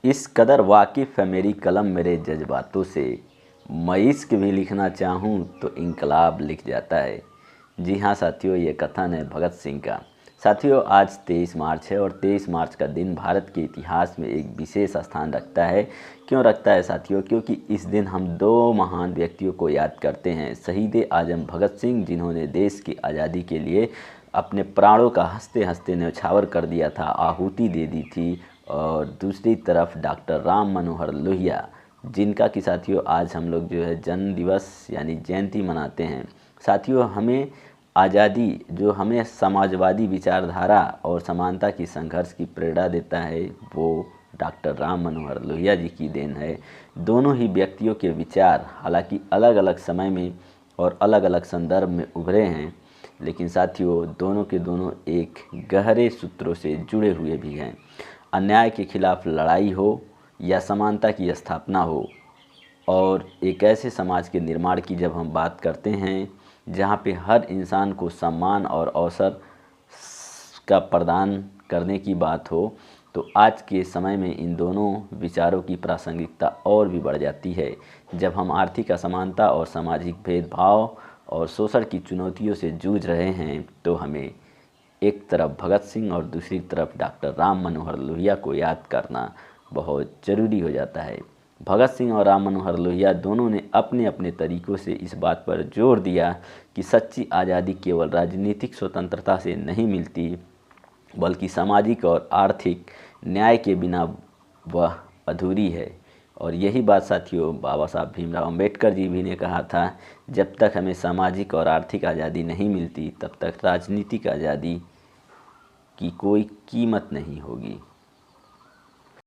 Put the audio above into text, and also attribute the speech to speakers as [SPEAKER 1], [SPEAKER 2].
[SPEAKER 1] इस कदर वाकिफ़ है मेरी कलम मेरे जज्बातों से, मैं इश्क भी लिखना चाहूँ तो इनकलाब लिख जाता है। जी हाँ साथियों, ये कथन है भगत सिंह का। साथियों, आज 23 मार्च है और 23 मार्च का दिन भारत के इतिहास में एक विशेष स्थान रखता है। क्यों रखता है साथियों? क्योंकि इस दिन हम दो महान व्यक्तियों को याद करते हैं। शहीद आजम भगत सिंह, जिन्होंने देश की आज़ादी के लिए अपने प्राणों का हंसते हंसते न्यौछावर कर दिया था, आहुति दे दी थी। और दूसरी तरफ डॉक्टर राम मनोहर लोहिया, जिनका कि साथियों आज हम लोग जो है जन्म दिवस यानी जयंती मनाते हैं। साथियों, हमें आज़ादी, जो हमें समाजवादी विचारधारा और समानता की संघर्ष की प्रेरणा देता है, वो डॉक्टर राम मनोहर लोहिया जी की देन है। दोनों ही व्यक्तियों के विचार हालांकि अलग अलग समय में और अलग अलग संदर्भ में उभरे हैं, लेकिन साथियों दोनों के दोनों एक गहरे सूत्रों से जुड़े हुए भी हैं। अन्याय के खिलाफ लड़ाई हो या समानता की स्थापना हो, और एक ऐसे समाज के निर्माण की जब हम बात करते हैं जहाँ पे हर इंसान को सम्मान और अवसर का प्रदान करने की बात हो, तो आज के समय में इन दोनों विचारों की प्रासंगिकता और भी बढ़ जाती है। जब हम आर्थिक असमानता और सामाजिक भेदभाव और शोषण की चुनौतियों से जूझ रहे हैं, तो हमें एक तरफ भगत सिंह और दूसरी तरफ डॉक्टर राम मनोहर लोहिया को याद करना बहुत ज़रूरी हो जाता है। भगत सिंह और राम मनोहर लोहिया दोनों ने अपने अपने तरीक़ों से इस बात पर जोर दिया कि सच्ची आज़ादी केवल राजनीतिक स्वतंत्रता से नहीं मिलती, बल्कि सामाजिक और आर्थिक न्याय के बिना वह अधूरी है। और यही बात साथियों बाबा साहब भीमराव अंबेडकर जी भी ने कहा था, जब तक हमें सामाजिक और आर्थिक आज़ादी नहीं मिलती, तब तक राजनीतिक आज़ादी की कोई कीमत नहीं होगी।